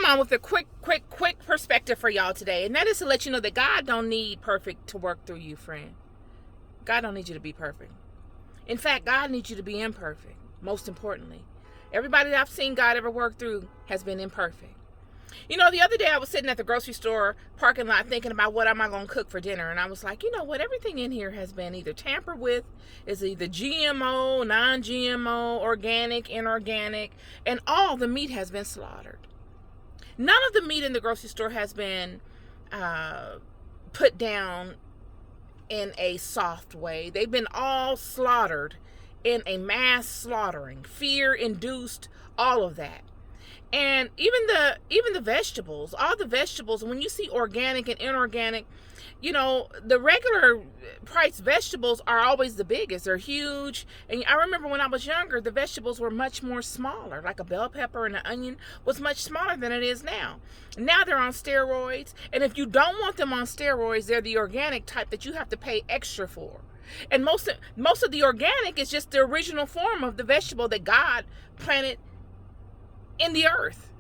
come on with a quick perspective for y'all today. And that is to let you know that God don't need perfect to work through you, friend. God don't need you to be perfect. In fact, God needs you to be imperfect, most importantly. Everybody that I've seen God ever work through has been imperfect. You know, the other day I was sitting at the grocery store parking lot thinking about what am I going to cook for dinner. And I was like, you know what? Everything in here has been either tampered with, is either GMO, non-GMO, organic, inorganic, and all the meat has been slaughtered. None of the meat in the grocery store has been put down in a soft way. They've been all slaughtered in a mass slaughtering, fear-induced, all of that. And even the vegetables, all the vegetables, when you see organic and inorganic, you know, the regular priced vegetables are always the biggest. They're huge. And I remember when I was younger, the vegetables were much more smaller. Like a bell pepper and an onion was much smaller than it is now. Now they're on steroids. And if you don't want them on steroids, they're the organic type that you have to pay extra for. And most of the organic is just the original form of the vegetable that God planted in the earth.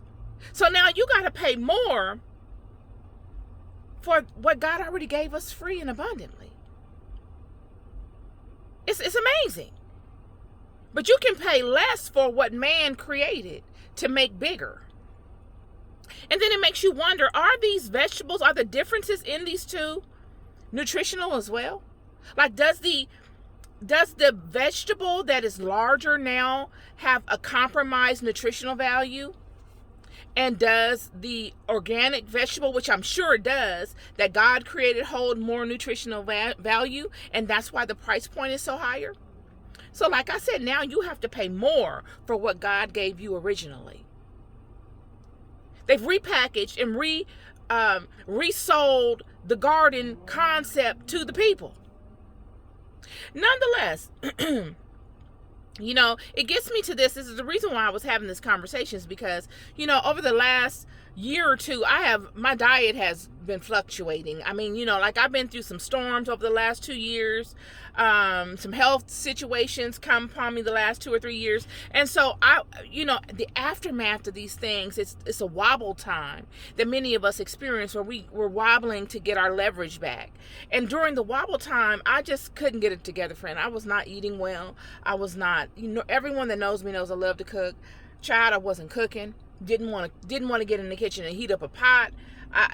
So now you got to pay more for what God already gave us free and abundantly. It's amazing. But you can pay less for what man created to make bigger. And then it makes you wonder, are these vegetables, are the differences in these two nutritional as well? Like, does the vegetable that is larger now have a compromised nutritional value? And does the organic vegetable, which I'm sure it does, that God created, hold more nutritional value? And that's why the price point is so higher? So like I said, now you have to pay more for what God gave you originally. They've repackaged and resold the garden concept to the people. Nonetheless, you know, it gets me to this. This is the reason why I was having this conversation, is because, you know, over the last year or two, my diet has been fluctuating. I mean, you know, like I've been through some storms over the last 2 years. Some health situations come upon me the last 2 or 3 years. And so you know, the aftermath of these things, it's a wobble time that many of us experience, where we're wobbling to get our leverage back. And during the wobble time, I just couldn't get it together, friend. I was not eating well. I was not, you know, everyone that knows me knows I love to cook. Child, I wasn't cooking. Didn't want to get in the kitchen and heat up a pot.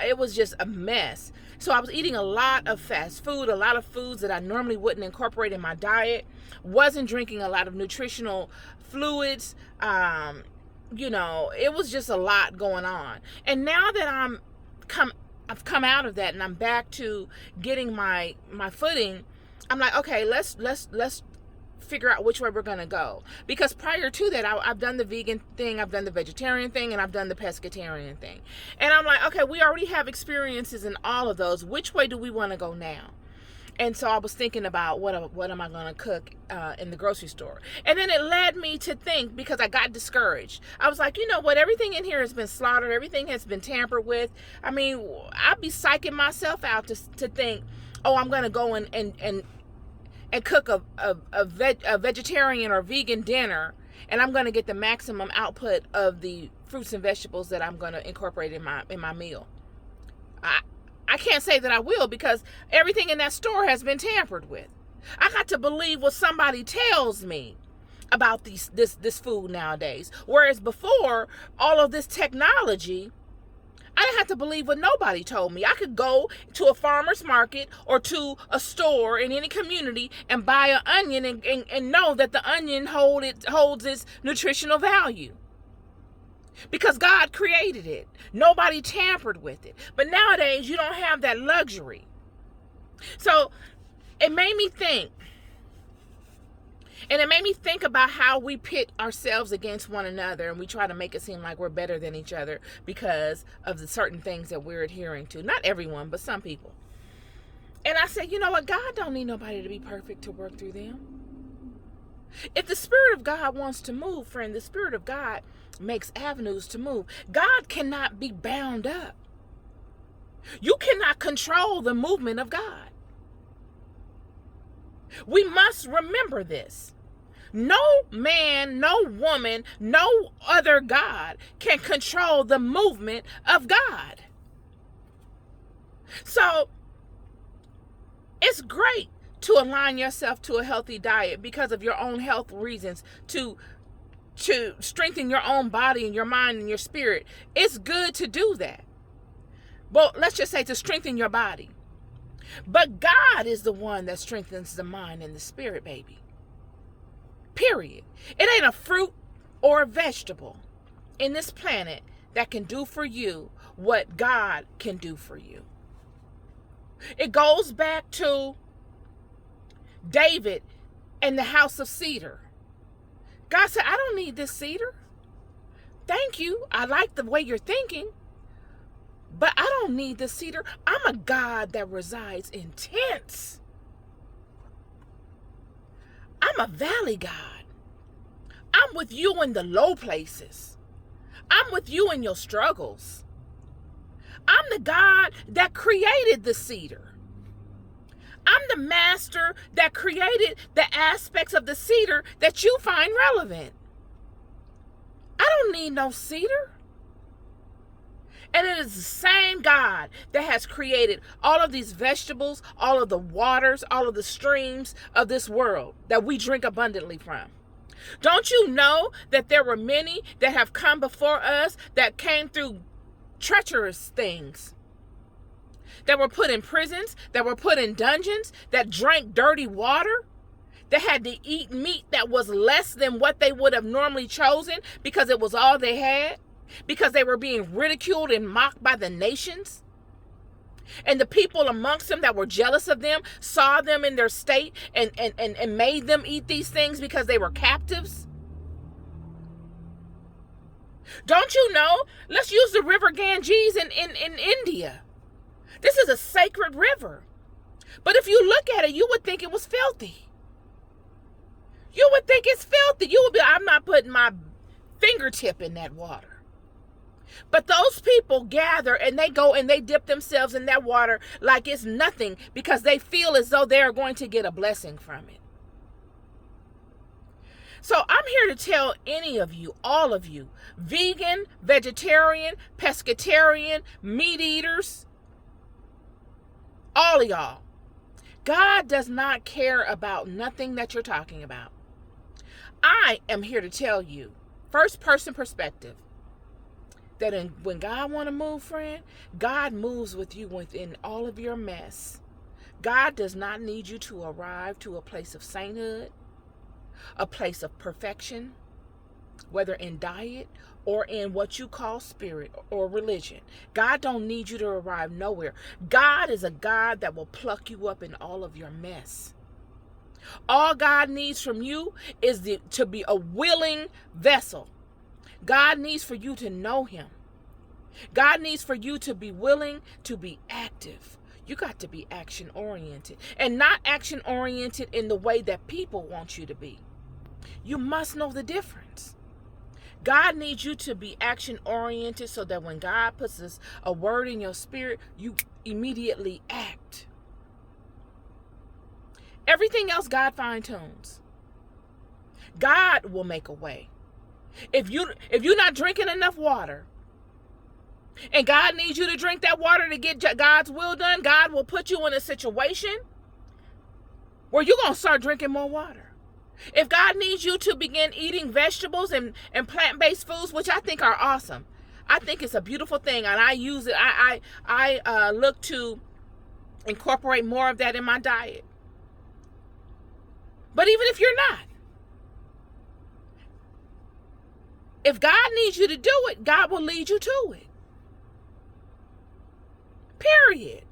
It was just a mess. So I was eating a lot of fast food, a lot of foods that I normally wouldn't incorporate in my diet. Wasn't drinking a lot of nutritional fluids. You know, it was just a lot going on. And now that I've come out of that and I'm back to getting my footing, I'm like, okay, let's figure out which way we're going to go. Because prior to that, I've done the vegan thing, I've done the vegetarian thing, and I've done the pescatarian thing. And I'm like, okay, we already have experiences in all of those. Which way do we want to go now? And so I was thinking about what am I going to cook in the grocery store. And then it led me to think, because I got discouraged. I was like, you know what? Everything in here has been slaughtered. Everything has been tampered with. I mean, I'd be psyching myself out to think, oh, I'm going to go and cook a vegetarian or vegan dinner, and I'm going to get the maximum output of the fruits and vegetables that I'm going to incorporate in my meal. I can't say that I will, because everything in that store has been tampered with. I got to believe what somebody tells me about this food nowadays. Whereas before, all of this technology, I didn't have to believe what nobody told me. I could go to a farmer's market or to a store in any community and buy an onion and know that the onion holds its nutritional value. Because God created it. Nobody tampered with it. But nowadays, you don't have that luxury. So it made me think. And it made me think about how we pit ourselves against one another, and we try to make it seem like we're better than each other because of the certain things that we're adhering to. Not everyone, but some people. And I said, you know what? God don't need nobody to be perfect to work through them. If the Spirit of God wants to move, friend, the Spirit of God makes avenues to move. God cannot be bound up. You cannot control the movement of God. We must remember this. No man, no woman, no other God can control the movement of God. So it's great to align yourself to a healthy diet because of your own health reasons, to strengthen your own body and your mind and your spirit. It's good to do that. Well, let's just say to strengthen your body. But God is the one that strengthens the mind and the spirit, baby. Period. It ain't a fruit or a vegetable in this planet that can do for you what God can do for you. It goes back to David and the house of cedar. God said, I don't need this cedar. Thank you. I like the way you're thinking, but I don't need the cedar. I'm a God that resides in tents. I'm a valley God. I'm with you in the low places. I'm with you in your struggles. I'm the God that created the cedar. I'm the master that created the aspects of the cedar that you find relevant. I don't need no cedar. And it is the same God that has created all of these vegetables, all of the waters, all of the streams of this world that we drink abundantly from. Don't you know that there were many that have come before us that came through treacherous things, that were put in prisons, that were put in dungeons, that drank dirty water, that had to eat meat that was less than what they would have normally chosen because it was all they had, because they were being ridiculed and mocked by the nations. And the people amongst them that were jealous of them saw them in their state and made them eat these things because they were captives. Don't you know? Let's use the river Ganges in India. This is a sacred river. But if you look at it, you would think it was filthy. You would think it's filthy. You would be, I'm not putting my fingertip in that water. But those people gather and they go and they dip themselves in that water like it's nothing because they feel as though they are going to get a blessing from it. So I'm here to tell any of you, all of you, vegan, vegetarian, pescatarian, meat eaters, all of y'all, God does not care about nothing that you're talking about. I am here to tell you, first person perspective, that when God want to move, friend, God moves with you within all of your mess. God does not need you to arrive to a place of sainthood, a place of perfection, whether in diet or in what you call spirit or religion. God don't need you to arrive nowhere. God is a God that will pluck you up in all of your mess. All God needs from you is to be a willing vessel. God needs for you to know him. God needs for you to be willing to be active. You got to be action oriented, and not action oriented in the way that people want you to be. You must know the difference. God needs you to be action oriented so that when God puts a word in your spirit, you immediately act. Everything else God fine tunes. God will make a way. If you're not drinking enough water, and God needs you to drink that water to get God's will done, God will put you in a situation where you're going to start drinking more water. If God needs you to begin eating vegetables and plant-based foods, which I think are awesome, I think it's a beautiful thing, and I use it. I look to incorporate more of that in my diet. But even if you're not, if God needs you to do it, God will lead you to it. Period.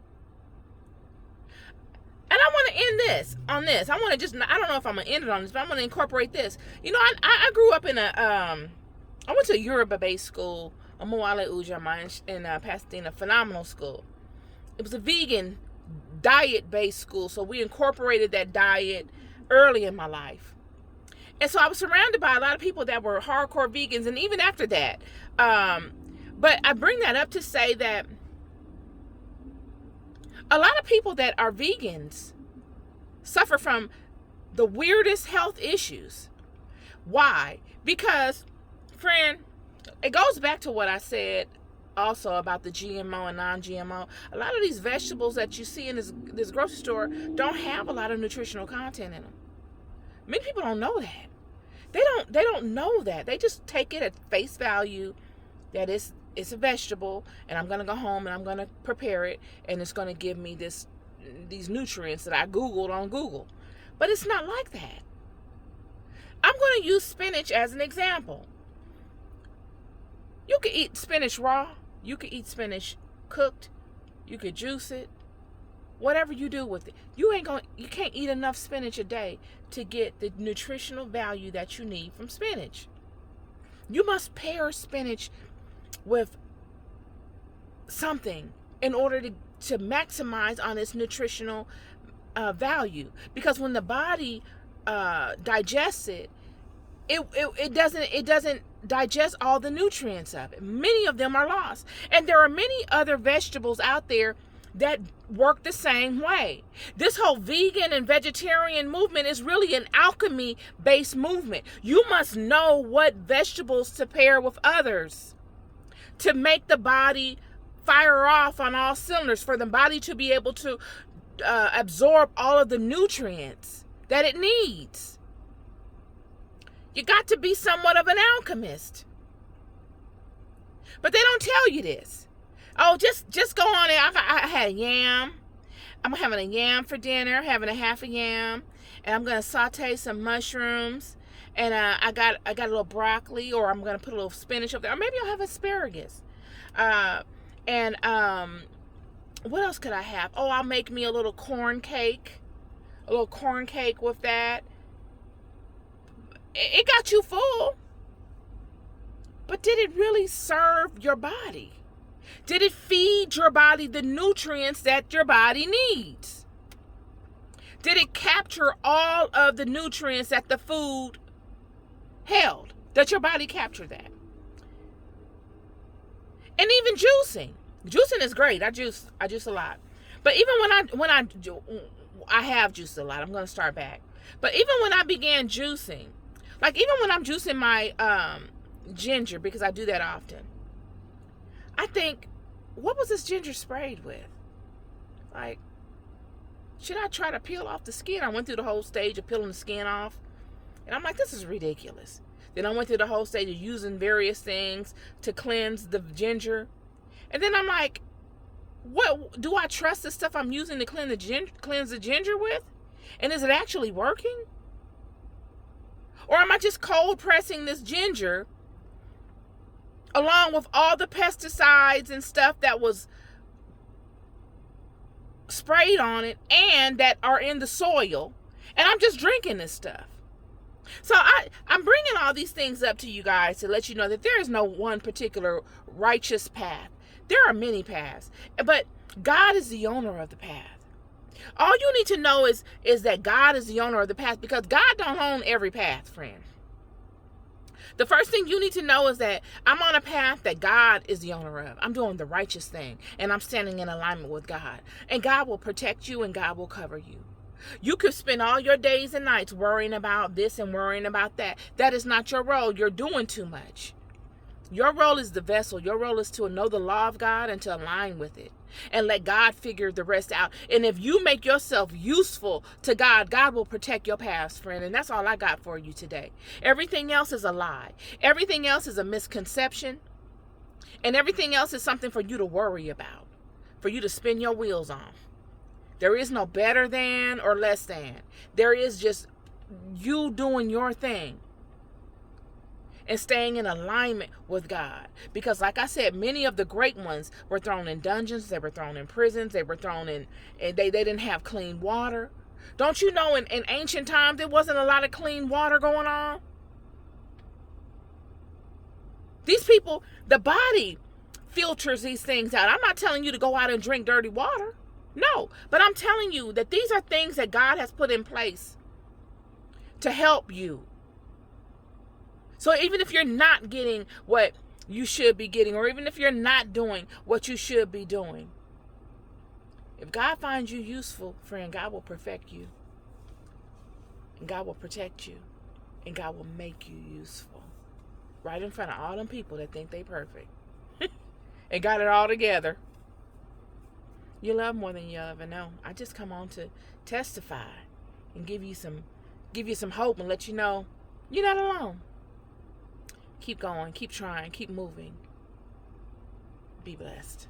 And I want to end this on this. I want to just, I don't know if I'm going to end it on this, but I'm going to incorporate this. You know, I grew up in I went to a Yoruba-based school, a Moale Ujama in Pasadena, phenomenal school. It was a vegan diet-based school, so we incorporated that diet early in my life. And so I was surrounded by a lot of people that were hardcore vegans, and even after that. But I bring that up to say that a lot of people that are vegans suffer from the weirdest health issues. Why? Because, friend, it goes back to what I said also about the GMO and non-GMO. A lot of these vegetables that you see in this grocery store don't have a lot of nutritional content in them. Many people don't know that. They don't know that. They just take it at face value that it's a vegetable, and I'm gonna go home and I'm gonna prepare it, and it's gonna give me these nutrients that I Googled on Google. But it's not like that. I'm gonna use spinach as an example. You could eat spinach raw. You could eat spinach cooked. You could juice it. Whatever you do with it, you can't eat enough spinach a day to get the nutritional value that you need from spinach. You must pair spinach with something in order to maximize on its nutritional value. Because when the body digests it, it doesn't digest all the nutrients of it. Many of them are lost. And there are many other vegetables out there that work the same way. This whole vegan and vegetarian movement is really an alchemy-based movement. You must know what vegetables to pair with others to make the body fire off on all cylinders, for the body to be able to absorb all of the nutrients that it needs. You got to be somewhat of an alchemist. But they don't tell you this. Oh, just go on there. I had a yam. I'm having a yam for dinner, having a half a yam, and I'm gonna saute some mushrooms, and I got a little broccoli, or I'm gonna put a little spinach up there, or maybe I'll have asparagus. And what else could I have? Oh, I'll make me a little corn cake with that. It got you full, but did it really serve your body? Did it feed your body the nutrients that your body needs? Did it capture all of the nutrients that the food held? Did your body capture that? And even juicing. Juicing is great. I juice a lot. But even when I have juiced a lot. I'm going to start back. But even when I began juicing, like even when I'm juicing my ginger, because I do that often, I think, what was this ginger sprayed with? Like, should I try to peel off the skin? I went through the whole stage of peeling the skin off, and I'm like, this is ridiculous. Then I went through the whole stage of using various things to cleanse the ginger, and then I'm like, what do I trust the stuff I'm using to cleanse the ginger with? And is it actually working? Or am I just cold pressing this ginger along with all the pesticides and stuff that was sprayed on it and that are in the soil, and I'm just drinking this stuff? So I'm bringing all these things up to you guys to let you know that there is no one particular righteous path. There are many paths, but God is the owner of the path. All you need to know is that God is the owner of the path, because God don't own every path, friend. The first thing you need to know is that I'm on a path that God is the owner of. I'm doing the righteous thing, and I'm standing in alignment with God. And God will protect you, and God will cover you. You could spend all your days and nights worrying about this and worrying about that. That is not your role. You're doing too much. Your role is the vessel. Your role is to know the law of God and to align with it and let God figure the rest out. And if you make yourself useful to God, God will protect your paths, friend. And that's all I got for you today. Everything else is a lie. Everything else is a misconception. And everything else is something for you to worry about, for you to spin your wheels on. There is no better than or less than. There is just you doing your thing and staying in alignment with God. Because like I said, many of the great ones were thrown in dungeons, they were thrown in prisons, they were thrown in, and they didn't have clean water. Don't you know in ancient times there wasn't a lot of clean water going on? These people, the body filters these things out. I'm not telling you to go out and drink dirty water. No, but I'm telling you that these are things that God has put in place to help you. So even if you're not getting what you should be getting, or even if you're not doing what you should be doing, if God finds you useful, friend, God will perfect you. And God will protect you. And God will make you useful. Right in front of all them people that think they perfect. And got it all together. You love more than you ever know. I just come on to testify and give you some hope and let you know you're not alone. Keep going, keep trying, keep moving. Be blessed.